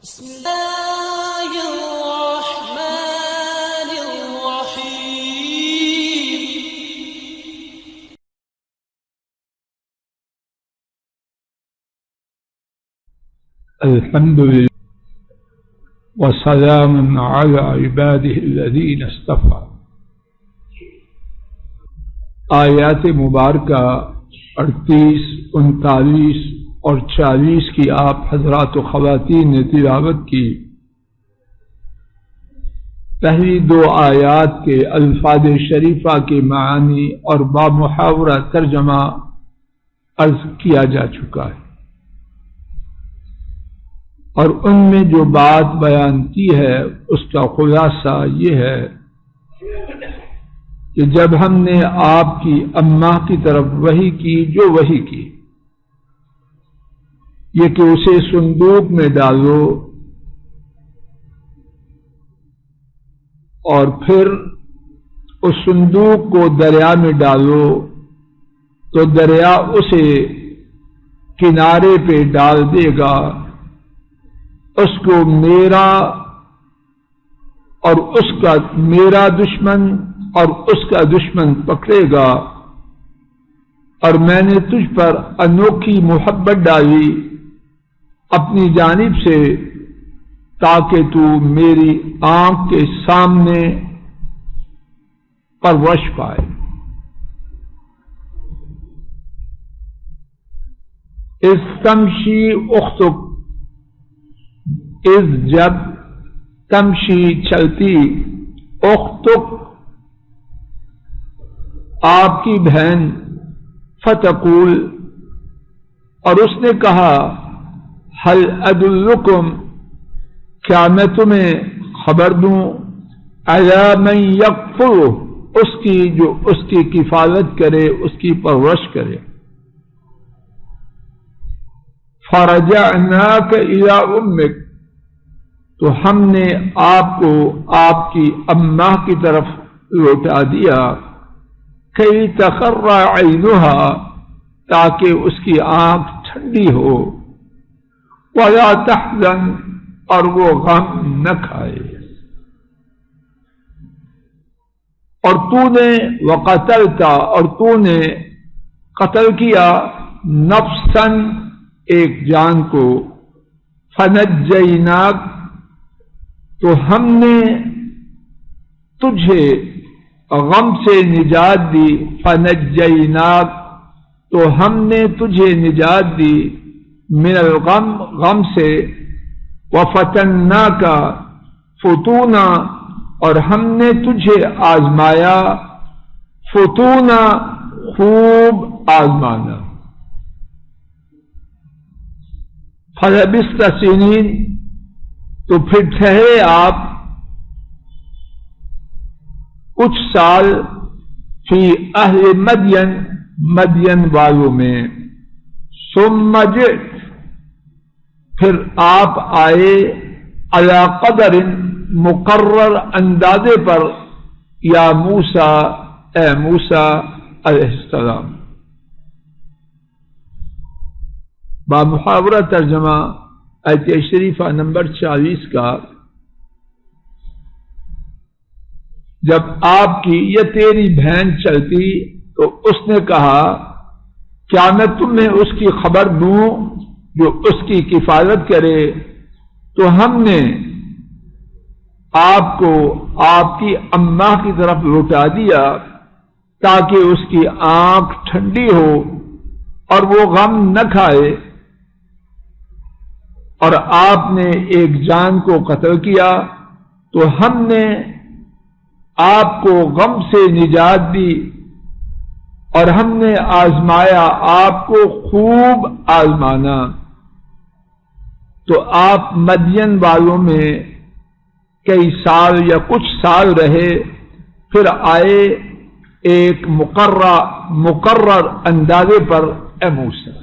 بسم الله الرحمن الرحيم. الحمد لله وسلام على عباده الذين اصطفى. آیات مبارکہ 38، 39 اور 40 کی آپ حضرات و خواتین نے تلاوت کی. پہلی دو آیات کے الفاظ شریفہ کے معانی اور بامحاورہ ترجمہ عرض کیا جا چکا ہے، اور ان میں جو بات بیان کی ہے اس کا خلاصہ یہ ہے کہ جب ہم نے آپ کی اماں کی طرف وحی کی، جو وحی کی یہ کہ اسے صندوق میں ڈالو اور پھر اس صندوق کو دریا میں ڈالو، تو دریا اسے کنارے پہ ڈال دے گا، اس کو میرا اور اس کا میرا دشمن اور اس کا دشمن پکڑے گا، اور میں نے تجھ پر انوکھی محبت ڈالی اپنی جانب سے تاکہ تو میری آنکھ کے سامنے پرورش پائے. اس تمشی اختک، اس جب تمشی چلتی، اختک آپ کی بہن، فتقول اور اس نے کہا حل ادلکم، کیا میں تمہیں خبر دوں، علی من یکفر، اس کی جو اس کی کفالت کرے، اس کی پرورش کرے. فرجعناک الی امک، تو ہم نے آپ کو آپ کی اماں کی طرف لوٹا دیا، کئی تقر عینھا، تاکہ اس کی آنکھ ٹھنڈی ہو، ولا تحزن، اور وہ غم نہ کھائے. اور تو نے وقتلتا، اور تو نے قتل کیا، نفسا، ایک جان کو، فنجیناک، تو ہم نے تجھے غم سے نجات دی، فنجیناک، تو ہم نے تجھے نجات دی، من الغم، غم سے، وفتناک فتونا، اور ہم نے تجھے آزمایا، فتونا، خوب آزمانا. فلبثت سنین، تو پھر ٹھہرے آپ کچھ سال، فی اہل مدین، مدین والوں میں، ثم جئت، پھر آپ آئے، علی قدر، مقرر اندازے پر، یا موسیٰ، اے موسیٰ علیہ السلام. بامحاورہ ترجمہ آیت شریفہ نمبر 40 کا، جب آپ کی یہ تیری بہن چلتی تو اس نے کہا کیا میں تمہیں اس کی خبر دوں جو اس کی کفالت کرے، تو ہم نے آپ کو آپ کی اماں کی طرف لوٹا دیا تاکہ اس کی آنکھ ٹھنڈی ہو اور وہ غم نہ کھائے، اور آپ نے ایک جان کو قتل کیا تو ہم نے آپ کو غم سے نجات دی، اور ہم نے آزمایا، آپ کو خوب آزمانا. تو آپ مدین والوں میں کئی سال یا کچھ سال رہے، پھر آئے ایک مقرر اندازے پر، اے موسیٰ.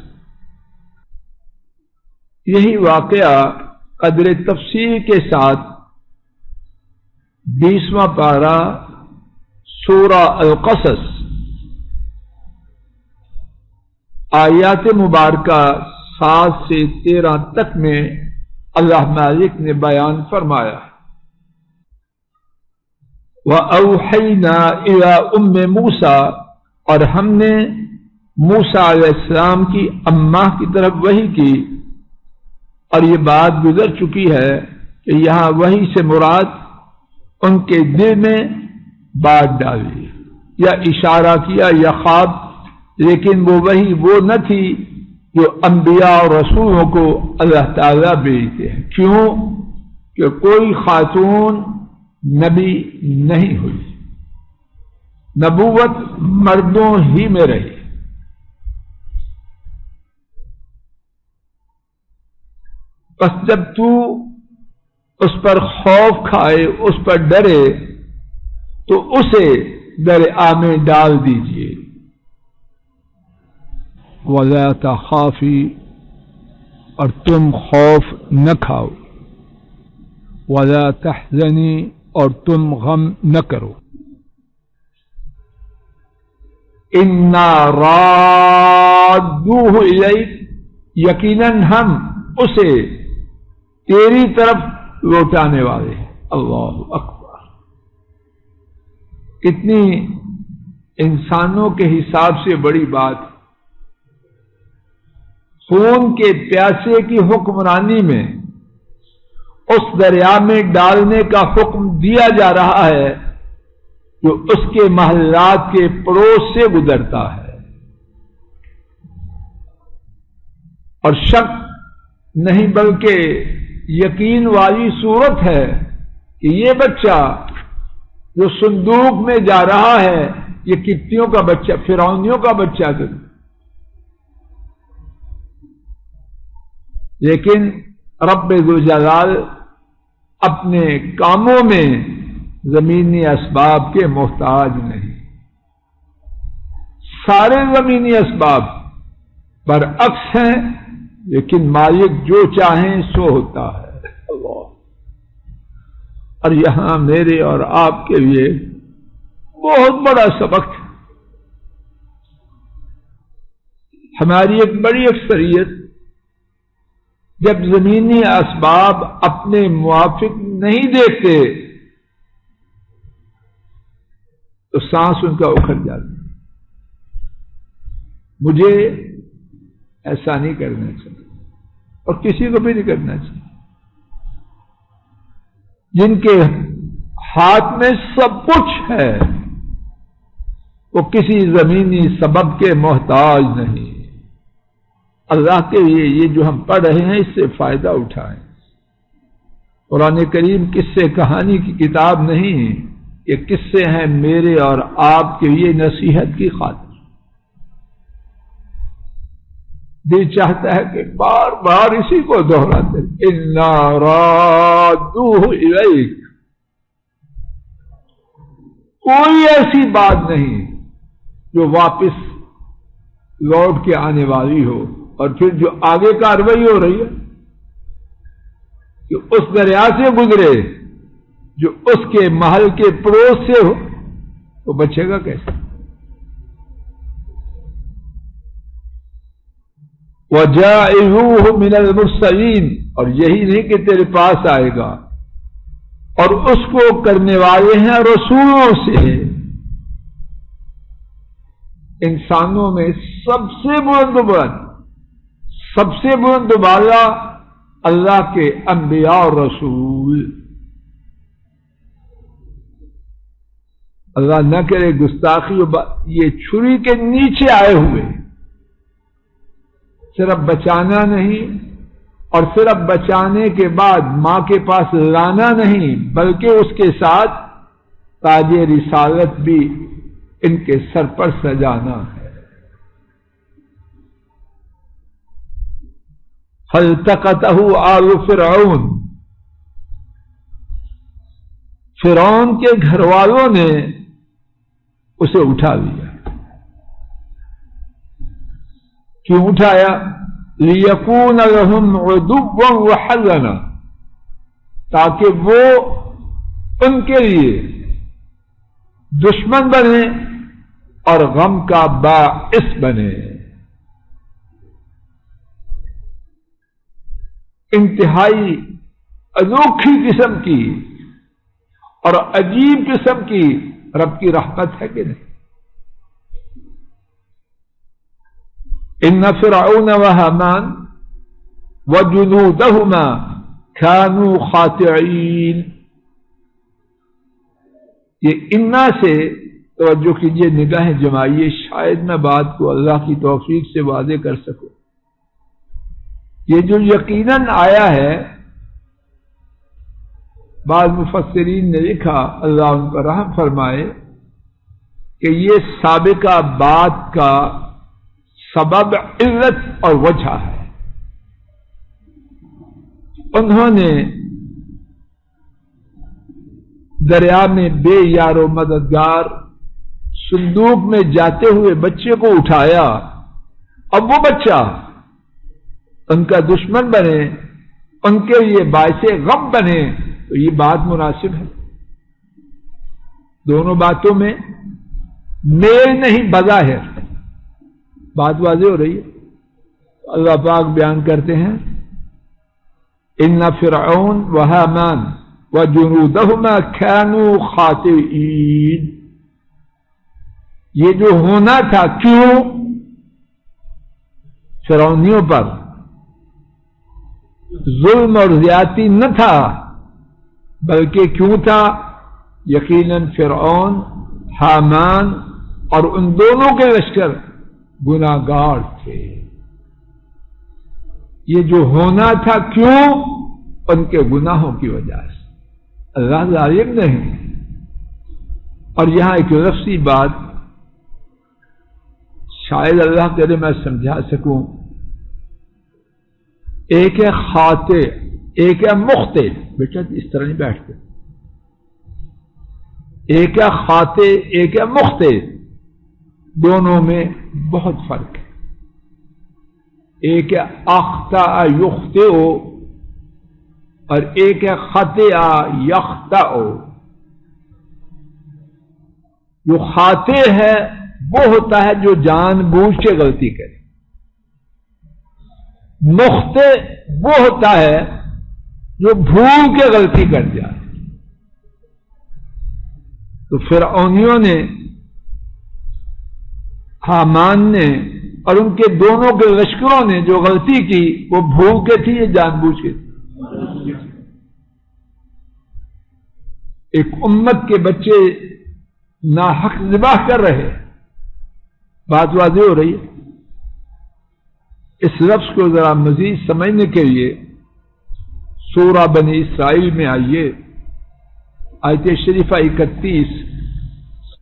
یہی واقعہ قدر تفصیل کے ساتھ 20واں پارہ سورہ القصص آیات مبارکہ 7 سے 13 تک میں اللہ مالک نے بیان فرمایا وَأَوْحَيْنَا إِلَىٰ أُمِّ مُوسَىٰ، اور ہم نے موسیٰ علیہ السلام کی اماں کی طرف وحی کی، اور یہ بات گزر چکی ہے کہ یہاں وحی سے مراد ان کے دل میں بات ڈالی یا اشارہ کیا یا خواب، لیکن وہ وحی وہ نہ تھی جو انبیاء اور رسولوں کو اللہ تعالیٰ بھیجتے ہیں۔ کیوں کہ کوئی خاتون نبی نہیں ہوئی، نبوت مردوں ہی میں رہی۔ بس جب تو اس پر خوف کھائے، اس پر ڈرے، تو اسے دریا میں ڈال دیجیے۔ وَلَا تَخَافِي، اور تم خوف نہ کھاؤ، وَلَا تَحْزَنِي، اور تم غم نہ کرو۔ إِنَّا رَادُّوهُ إِلَيْكَ، یقیناً ہم اسے تیری طرف لوٹانے والے ہیں۔ اللہ اکبر! کتنی انسانوں کے حساب سے بڑی بات! خون کے پیاسے کی حکمرانی میں اس دریا میں ڈالنے کا حکم دیا جا رہا ہے جو اس کے محلات کے پڑوس سے گزرتا ہے، اور شک نہیں بلکہ یقین والی صورت ہے کہ یہ بچہ جو صندوق میں جا رہا ہے یہ کتنیوں کا بچہ، فرعونیوں کا بچہ تھا، لیکن رب ذوالجلال اپنے کاموں میں زمینی اسباب کے محتاج نہیں۔ سارے زمینی اسباب برعکس ہیں، لیکن مالک جو چاہیں سو ہوتا ہے۔ اللہ! اور یہاں میرے اور آپ کے لیے بہت بڑا سبق ہے۔ ہماری ایک بڑی اکثریت جب زمینی اسباب اپنے موافق نہیں دیکھتے تو سانس ان کا اکھڑ جاتا۔ مجھے ایسا نہیں کرنا چاہیے، اور کسی کو بھی نہیں کرنا چاہیے۔ جن کے ہاتھ میں سب کچھ ہے وہ کسی زمینی سبب کے محتاج نہیں۔ اللہ کے لیے یہ جو ہم پڑھ رہے ہیں اس سے فائدہ اٹھائیں۔ قرآن کریم قصے کہانی کی کتاب نہیں، یہ قصے ہیں میرے اور آپ کے لیے نصیحت کی خاطر۔ دل چاہتا ہے کہ بار بار اسی کو دہراتے اِنَّا رَادُّوهُ إِلَيْكَ۔ کوئی ایسی بات نہیں جو واپس لوٹ کے آنے والی ہو، اور پھر جو آگے کارروائی ہو رہی ہے کہ اس دریا سے گزرے جو اس کے محل کے پڑوس سے ہو، تو بچے گا کیسے؟ وَجَاعِلُوهُ مِنَ الْمُرْسَلِينَ، اور یہی نہیں کہ تیرے پاس آئے گا، اور اس کو کرنے والے ہیں رسولوں سے۔ انسانوں میں سب سے بلند بالا اللہ کے انبیاء اور رسول۔ اللہ نہ کرے گستاخی، یہ چھری کے نیچے آئے ہوئے، صرف بچانا نہیں، اور صرف بچانے کے بعد ماں کے پاس لانا نہیں، بلکہ اس کے ساتھ تاج رسالت بھی ان کے سر پر سجانا ہے۔ فَالْتَقَطَهُ آلُ فِرْعَوْنَ، فرعون کے گھر والوں نے اسے اٹھا لیا۔ کیوں اٹھایا؟ لِيَكُونَ لَهُمْ عُدُوًّا وَحَزَنًا، تاکہ وہ ان کے لیے دشمن بنے اور غم کا باعث بنے۔ انتہائی انوکھی قسم کی اور عجیب قسم کی رب کی رحمت ہے کہ نہیں؟ ان فرعون وہامان وجنودہما كانوا خاطئین. یہ انا سے توجہ کیجئے، نگاہیں جمائیے، شاید میں بات کو اللہ کی توفیق سے واضح کر سکوں. یہ جو یقیناً آیا ہے، بعض مفسرین نے لکھا اللہ ان پر رحم فرمائے کہ یہ سابقہ بات کا سبب علت اور وجہ ہے. انہوں نے دریا میں بے یار و مددگار صندوق میں جاتے ہوئے بچے کو اٹھایا. اب وہ بچہ ان کا دشمن بنے، ان کے لیے باعث غم بنے، تو یہ بات مناسب ہے. دونوں باتوں میں میل نہیں، بظاہر بات واضح ہو رہی ہے. اللہ پاک بیان کرتے ہیں ان فرعون وہامان وجنودہما كانوا خاطئین. یہ جو ہونا تھا، کیوں؟ فرعونیوں پر ظلم اور زیادتی نہ تھا، بلکہ کیوں تھا؟ یقیناً فرعون، حامان اور ان دونوں کے لشکر گناہگار تھے. یہ جو ہونا تھا، کیوں؟ ان کے گناہوں کی وجہ سے. اللہ ظالم نہیں. اور یہاں ایک لفظی بات شاید اللہ کرے میں سمجھا سکوں. ایک ہے خاطئ، ایک ہے مخطئ. بیٹا اس طرح نہیں بیٹھتے. ایک ہے خاطئ، ایک ہے مخطئ. دونوں میں بہت فرق ہے. ایک ہے اخطأ یخطئ اور ایک ہے خطئ یخطأ. جو خاطئ ہے وہ ہوتا ہے جو جان بوجھ کے غلطی کرے. مخطئ وہ ہوتا ہے جو بھول کے غلطی کر جائے. تو فرعونیوں نے، حامان نے اور ان کے دونوں کے لشکروں نے جو غلطی کی وہ بھول کے تھی، یہ جان بوجھ کے تھی. ایک امت کے بچے ناحق ذبح کر رہے. بات واضح ہو رہی ہے. اس لفظ کو ذرا مزید سمجھنے کے لیے سورہ بنی اسرائیل میں آئیے، آیت شریفہ 31،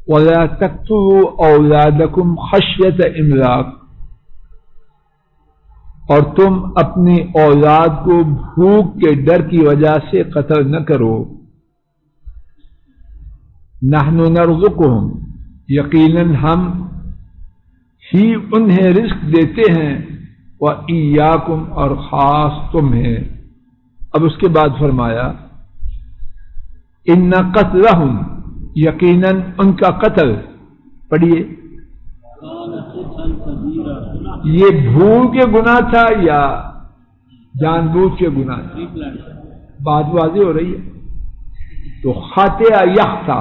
وَلَا تَقْتُلُوا أَوْلَادَكُمْ خَشْيَةَ إِمْلَاقٍ. اور تم اپنی اولاد کو بھوک کے ڈر کی وجہ سے قتل نہ کرو. نَحْنُ نَرْزُقُهُمْ، یقیناً ہم ہی انہیں رزق دیتے ہیں، وَإِيَّاكُمْ، اور خاص تمہیں. اب اس کے بعد فرمایا إِنَّ قَتْلَهُمْ، یقیناً ان کا قتل، پڑھیے، یہ بھول کے گناہ تھا یا جان بوجھ کے گناہ تھا؟ بات واضح ہو رہی ہے. تو خاطئ یخطأ،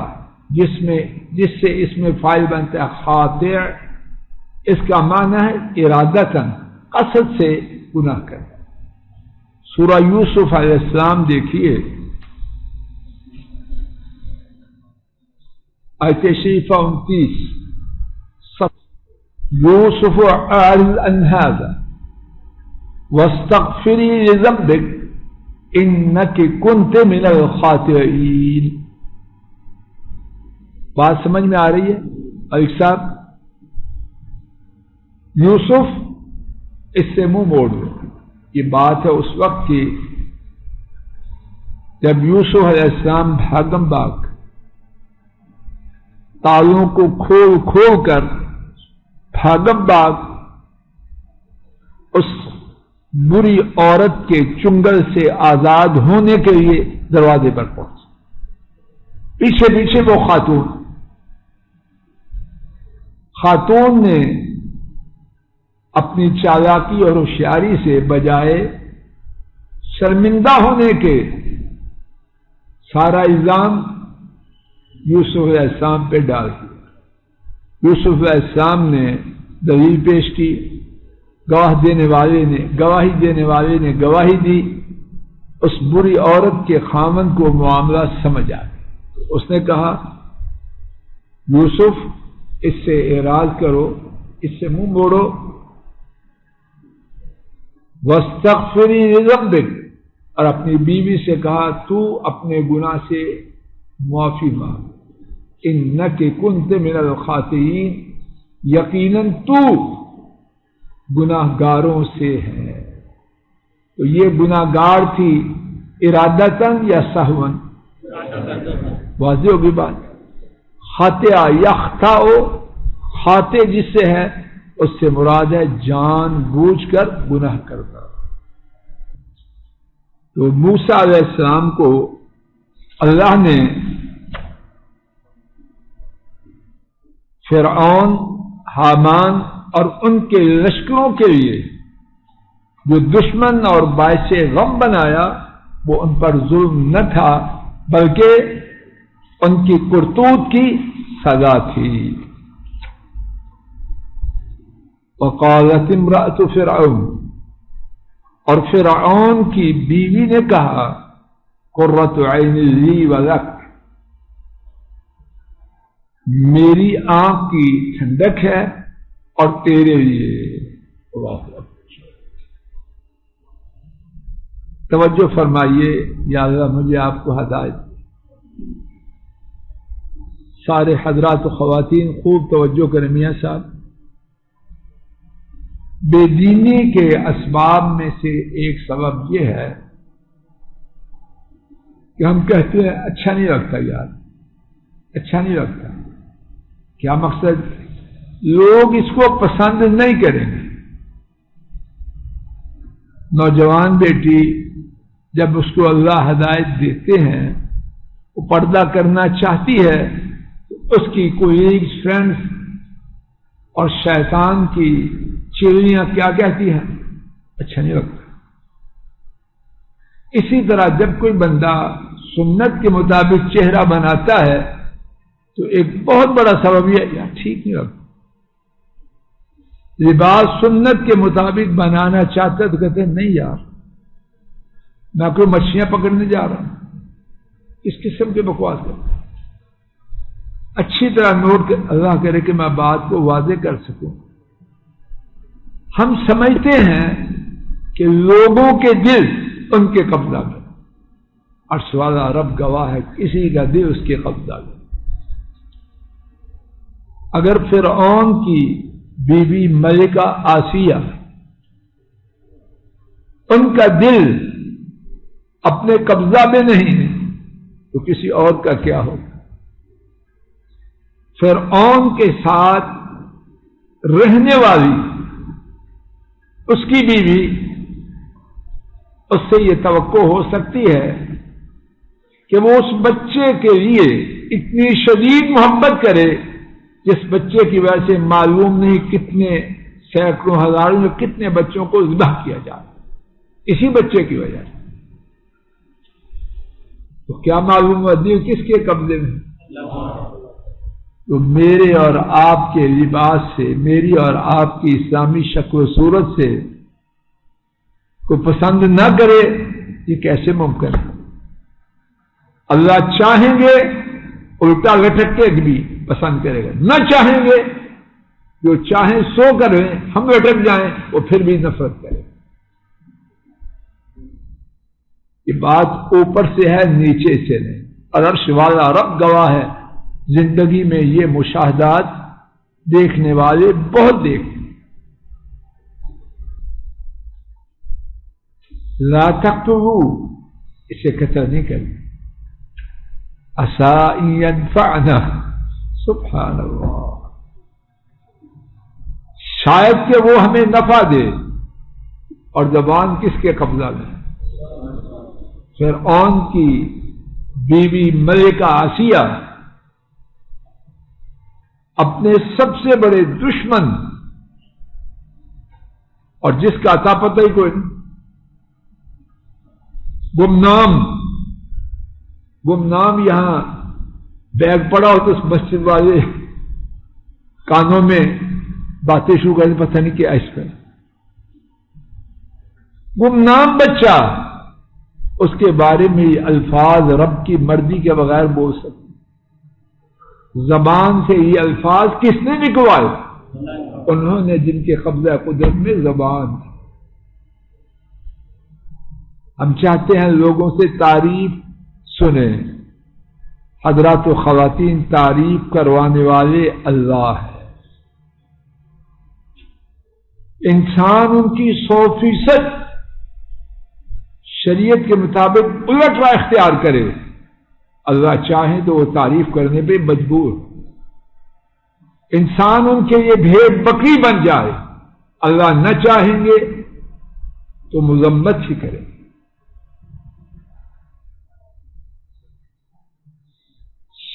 جس سے اس میں فاعل بنتا ہے خاطئ، اس کا معنی ہے ارادتاً، قصد سے گناہ کرنا. سورہ یوسف علیہ السلام دیکھیے، آیت شریفہ 29، یوسف اعرض عن هذا واستغفری لذنبک انک کنت من الخاطئین. بات سمجھ میں آ رہی ہے؟ ایک صاحب یوسف اس سے منہ موڑ لو. یہ بات ہے اس وقت کی جب یوسف علیہ السلام بھاگم بھاگ تالوں کو کھول کھول کر بھاگم بھاگ اس بری عورت کے چنگل سے آزاد ہونے کے لیے دروازے پر پہنچے. پیچھے پیچھے وہ خاتون نے اپنی چالاکی اور ہوشیاری سے بجائے شرمندہ ہونے کے سارا الزام یوسف علیہ السلام پہ ڈال دیا۔ یوسف علیہ السلام نے دلیل پیش کی، گواہی دینے والے نے گواہی دی، اس بری عورت کے خاوند کو معاملہ سمجھ آ گیا۔ اس نے کہا یوسف اس سے اعراض کرو، اس سے منہ موڑو، واستغفری لذنبک، اور اپنی بیوی سے کہا تو اپنے گناہ سے معافی مانگ، انک کنت من الخاطئین، یقیناً تو گناہ گاروں سے ہے۔ تو یہ گناہ گار تھی ارادتاً یا سہواً؟ واضح ہوگی بات۔ خاطئہ یخطأ، خاطئ جس سے ہے اس سے مراد ہے جان بوجھ کر گناہ کرنا۔ تو موسیٰ علیہ السلام کو اللہ نے فرعون، حامان اور ان کے لشکروں کے لیے جو دشمن اور باعث غم بنایا، وہ ان پر ظلم نہ تھا بلکہ ان کی کرتوت کی سزا تھی۔ وقالت امرأۃ فرعون، اور فرعون کی بیوی نے کہا قرۃ عین لی ولک، میری آنکھ کی ٹھنڈک ہے اور تیرے لیے۔ اللہ اکبر۔ توجہ فرمائیے، یا اللہ مجھے آپ کو ہدایت۔ سارے حضرات و خواتین خوب توجہ کریں میاں صاحب۔ بے دینی کے اسباب میں سے ایک سبب یہ ہے کہ ہم کہتے ہیں اچھا نہیں لگتا یار، اچھا نہیں لگتا۔ کیا مقصد؟ لوگ اس کو پسند نہیں کریں گے۔ نوجوان بیٹی جب اس کو اللہ ہدایت دیتے ہیں، وہ پردہ کرنا چاہتی ہے، تو اس کی کولیگز، فرینڈز اور شیطان کی چڑیاں کیا کہتی ہیں؟ اچھا نہیں لگتا۔ اسی طرح جب کوئی بندہ سنت کے مطابق چہرہ بناتا ہے تو ایک بہت بڑا سبب یہ یار ٹھیک نہیں لگتا۔ لباس سنت کے مطابق بنانا چاہتا ہے تو کہتے ہیں نہیں یار میں کوئی مچھلیاں پکڑنے جا رہا ہوں، اس قسم کے بکواس کرتا۔ اچھی طرح نوٹ کر، اللہ کرے کہ میں بات کو واضح کر سکوں۔ ہم سمجھتے ہیں کہ لوگوں کے دل ان کے قبضہ میں، عرش والا رب گواہ ہے کسی کا دل اس کے قبضہ میں۔ اگر فرعون کی بیوی ملکہ آسیہ، ان کا دل اپنے قبضہ میں نہیں ہے تو کسی اور کا کیا ہوگا؟ فرعون کے ساتھ رہنے والی اس کی بیوی، اس سے یہ توقع ہو سکتی ہے کہ وہ اس بچے کے لیے اتنی شدید محبت کرے جس بچے کی وجہ سے معلوم نہیں کتنے سینکڑوں ہزاروں میں کتنے بچوں کو ذبح کیا جائے اسی بچے کی وجہ سے۔ تو کیا معلوم ہوا دل کس کے قبضے میں؟ تو میرے اور آپ کے لباس سے، میری اور آپ کی اسلامی شکل و صورت سے کو پسند نہ کرے، یہ کیسے ممکن ہے؟ اللہ چاہیں گے الٹا لٹک کے بھی پسند کرے گا، نہ چاہیں گے جو چاہیں سو کریں ہم لٹک جائیں وہ پھر بھی نفرت کرے۔ یہ بات اوپر سے ہے نیچے سے نہیں، اور عرش والا رب گواہ ہے، زندگی میں یہ مشاہدات دیکھنے والے بہت دیکھتے۔ لا تقتلوا، اسے قتل نہیں کریں، عسى ان ينفعنا، سبحان اللہ، شاید کہ وہ ہمیں نفع دے۔ اور زبان کس کے قبضہ میں؟ فرعون کی بیوی ملکہ آسیہ، اپنے سب سے بڑے دشمن اور جس کا عطا پتہ ہی کوئی نہیں، گمنام یہاں بیگ پڑا ہو تو اس مسجد والے کانوں میں باتیں شروع کریں، پتہ نہیں کیا اس پر گمنام بچہ، اس کے بارے میں یہ الفاظ رب کی مرضی کے بغیر بول سکتے؟ زبان سے یہ الفاظ کس نے نکلوائے؟ انہوں نے جن کے قبضہ قدرت میں زبان تھی۔ ہم چاہتے ہیں لوگوں سے تعریف سنیں، حضرات و خواتین، تعریف کروانے والے اللہ ہے۔ انسان ان کی 100% شریعت کے مطابق الٹ رائے اختیار کرے، اللہ چاہے تو وہ تعریف کرنے پہ مجبور۔ انسان ان کے لیے بھیڑ بکری بن جائے، اللہ نہ چاہیں گے تو مذمت ہی کرے۔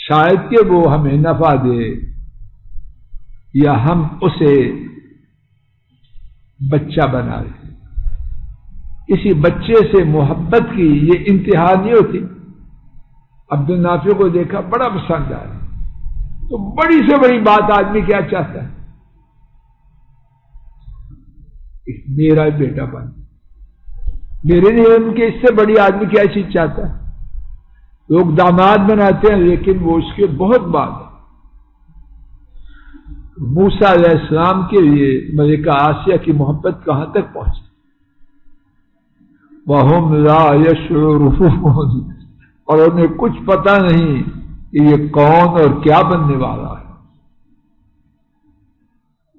شاید کہ وہ ہمیں نفع دے یا ہم اسے بچہ بنا لیں۔ کسی بچے سے محبت کی یہ انتہا نہیں ہوتی۔ عبد النافع کو دیکھا، بڑا پسند آیا، تو بڑی سے بڑی بات آدمی کیا چاہتا ہے؟ میرا بیٹا بن، میرے لیے ان کے اس سے بڑی آدمی کیا چیز چاہتا ہے؟ لوگ داماد بناتے ہیں لیکن وہ اس کے بہت بعد ہے۔ موسیٰ علیہ السلام کے لیے ملکہ آسیہ کی محبت کہاں تک پہنچی؟ وَهُمْ لَا يَشْعُرُونَ، اور انہیں کچھ پتہ نہیں کہ یہ کون اور کیا بننے والا ہے۔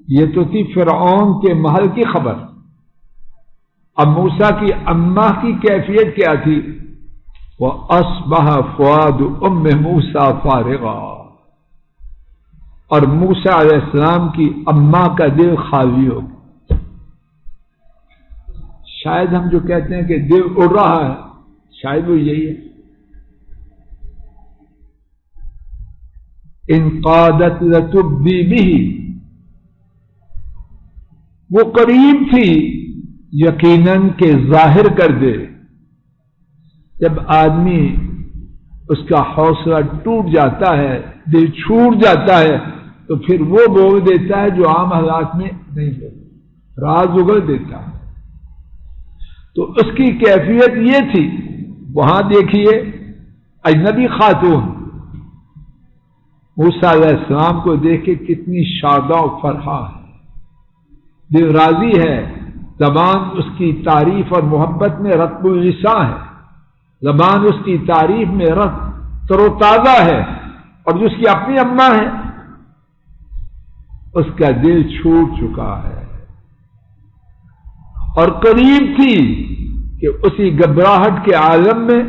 یہ تو تھی فرعون کے محل کی خبر۔ اب موسیٰ کی اماں کی کیفیت کیا تھی؟ وَأَصْبَحَ فُؤَادُ أُمِّ مُوسَىٰ فَارِغًا، اور موسیٰ علیہ السلام کی اماں کا دل خالی ہو گیا۔ شاید ہم جو کہتے ہیں کہ دل اڑ رہا ہے، شاید وہ یہی ہے۔ ان قادت لتبدی به، وہ قریب تھی یقیناً کہ ظاہر کر دے۔ جب آدمی اس کا حوصلہ ٹوٹ جاتا ہے، دل چھوٹ جاتا ہے، تو پھر وہ بول دیتا ہے جو عام حالات میں نہیں بولتا، راز اگل دیتا ہے۔ تو اس کی کیفیت یہ تھی۔ وہاں دیکھیے اجنبی خاتون موسیٰ علیہ السلام کو دیکھ کے کتنی شاداں و فرحاں ہے، دل راضی ہے، زبان اس کی تعریف اور محبت میں رطب اللسان ہے، زبان اس کی تعریف میں تر و تازہ ہے، اور جو اس کی اپنی اماں ہے اس کا دل چھوٹ چکا ہے، اور قریب تھی کہ اسی گھبراہٹ کے عالم میں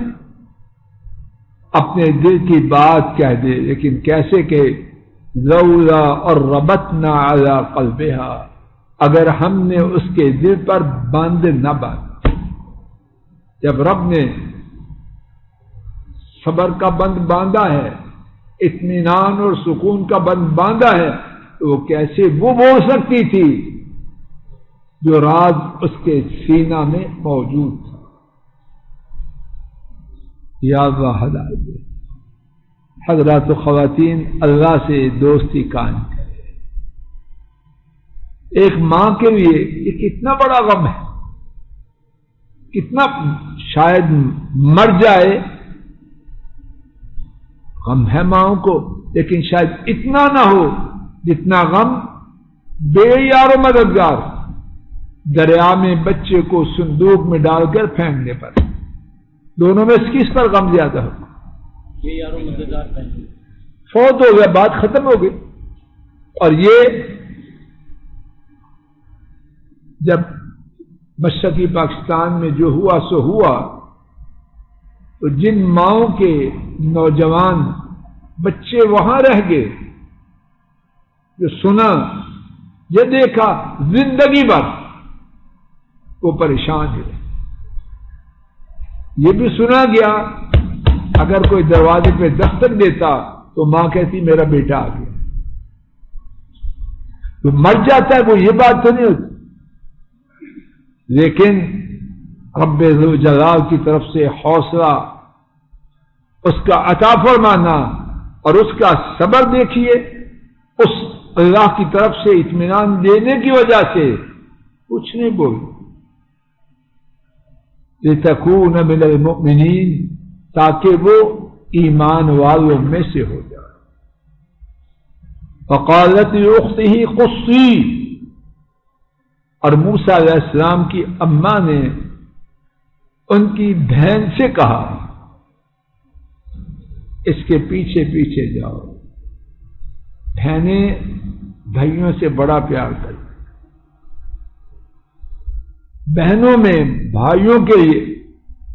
اپنے دل کی بات کہہ دے، لیکن کیسے کہ لولا اور ربطنا علی قلبہا، اگر ہم نے اس کے دل پر بند نہ باندھا۔ جب رب نے صبر کا بند باندھا ہے، اطمینان اور سکون کا بند باندھا ہے، تو وہ کیسے وہ بول سکتی تھی جو راز اس کے سینہ میں موجود تھا؟ یا اللہ ہدایت دے۔ حضرات و خواتین، اللہ سے دوستی قائم کرے۔ ایک ماں کے لیے یہ کتنا بڑا غم ہے، کتنا شاید مر جائے غم ہے ماؤں کو، لیکن شاید اتنا نہ ہو جتنا غم بے یار و مددگار دریا میں بچے کو صندوق میں ڈال کر پھینکنے پر۔ دونوں میں کس پر غم زیادہ ہو؟ بے یار و مددگار فوت ہو گیا، بات ختم ہو گئی۔ اور یہ جب مشرقی پاکستان میں جو ہوا سو ہوا، تو جن ماؤں کے نوجوان بچے وہاں رہ گئے، جو سنا یہ دیکھا، زندگی بھر وہ پریشان ہے۔ یہ بھی سنا گیا اگر کوئی دروازے پہ دستک دیتا تو ماں کہتی میرا بیٹا آ گیا۔ تو مر جاتا ہے وہ، یہ بات تو نہیں ہوتی، لیکن رب ذو جلال کی طرف سے حوصلہ اس کا عطا فرمانا اور اس کا صبر دیکھیے، اس اللہ کی طرف سے اطمینان دینے کی وجہ سے کچھ نہیں بول، لِتَكُونَ مِنَ الْمُؤْمِنِينَ، تاکہ وہ ایمان والوں میں سے ہو جائے۔ فَقَالَتْ لِأُخْتِهِ قُصِّي، اور موسیٰ علیہ السلام کی اماں نے ان کی بہن سے کہا اس کے پیچھے پیچھے جاؤ۔ بہنیں بھائیوں سے بڑا پیار کرتی، بہنوں میں بھائیوں کے لیے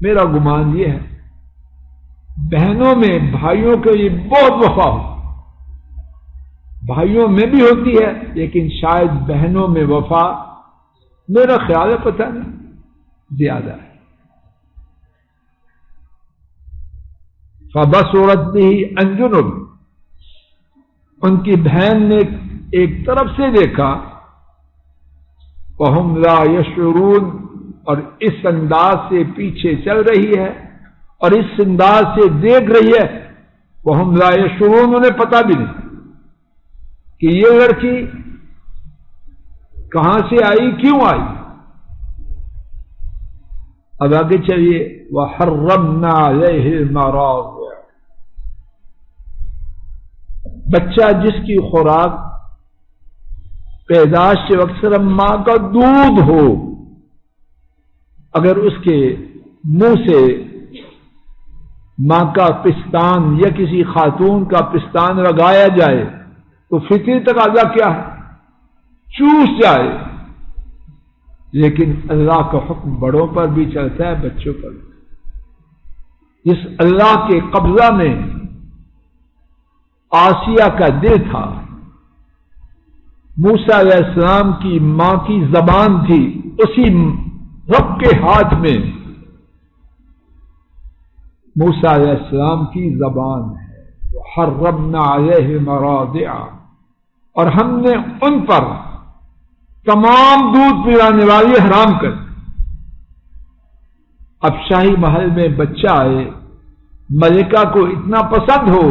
میرا گمان یہ ہے، بہنوں میں بھائیوں کے لیے بہت وفا ہو، بھائیوں میں بھی ہوتی ہے لیکن شاید بہنوں میں وفا میرا خیال ہے پتہ نہیں زیادہ ہے۔ فَبَصُرَتْ بِهِ عَنْ جُنُبٍ، ان کی بہن نے ایک طرف سے دیکھا، وَهُمْ لَا يَشْعُرُونَ، اور اس انداز سے پیچھے چل رہی ہے اور اس انداز سے دیکھ رہی ہے، وَهُمْ لَا يَشْعُرُونَ، انہیں پتہ بھی نہیں کہ یہ لڑکی کہاں سے آئی، کیوں آئی۔ اب آگے چلیے، وَحَرَّمْنَا عَلَيْهِ الْمَرَاضِعَ، بچہ جس کی خوراک پیدائش کے وقت صرف ماں کا دودھ ہو، اگر اس کے منہ سے ماں کا پستان یا کسی خاتون کا پستان لگایا جائے تو فطری تقاضا کیا ہے، چوس جائے، لیکن اللہ کا حکم بڑوں پر بھی چلتا ہے، بچوں پر بھی۔ جس اللہ کے قبضہ میں آسیہ کا دل تھا، موسیٰ علیہ السلام کی ماں کی زبان تھی، اسی رب کے ہاتھ میں موسیٰ علیہ السلام کی زبان ہے۔ وَحَرَّمْنَا عَلَيْهِ مَرَاضِعَ، اور ہم نے ان پر تمام دودھ پلانے والی حرام کر۔ اب شاہی محل میں بچہ آئے، ملکہ کو اتنا پسند ہو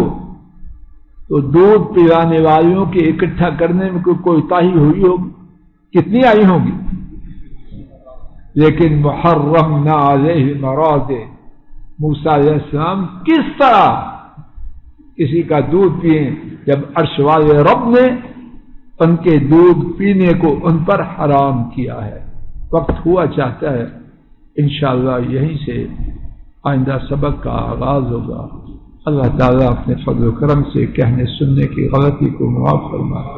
تو دودھ پلانے والیوں کے اکٹھا کرنے میں کوئی کوتاہی ہوئی ہوگی، کتنی آئی ہوگی، لیکن وَحَرَّمْنَا عَلَيْهِ مَرَاضِعَ، موسیٰ علیہ السلام کس طرح کسی کا دودھ پئیں جب عرش والے رب نے ان کے دودھ پینے کو ان پر حرام کیا ہے۔ وقت ہوا چاہتا ہے، انشاءاللہ یہیں سے آئندہ سبق کا آغاز ہوگا۔ اللہ تعالیٰ اپنے فضل و کرم سے کہنے سننے کی غلطی کو معاف فرمائے۔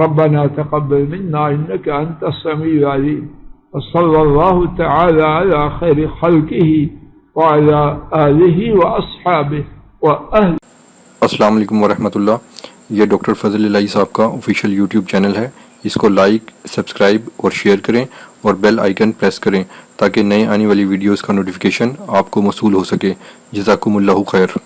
ربنا تقبل منا انك انت السميع العليم، وصلى الله تعالى على خير خلقه وعلى آله واصحابه واهل۔ السلام علیکم ورحمۃ اللہ، یہ ڈاکٹر فضل الہی صاحب کا آفیشیل یوٹیوب چینل ہے، اس کو لائک، سبسکرائب اور شیئر کریں اور بیل آئیکن پریس کریں تاکہ نئے آنے والی ویڈیوز کا نوٹیفیکیشن آپ کو موصول ہو سکے۔ جزاکم اللہ خیر۔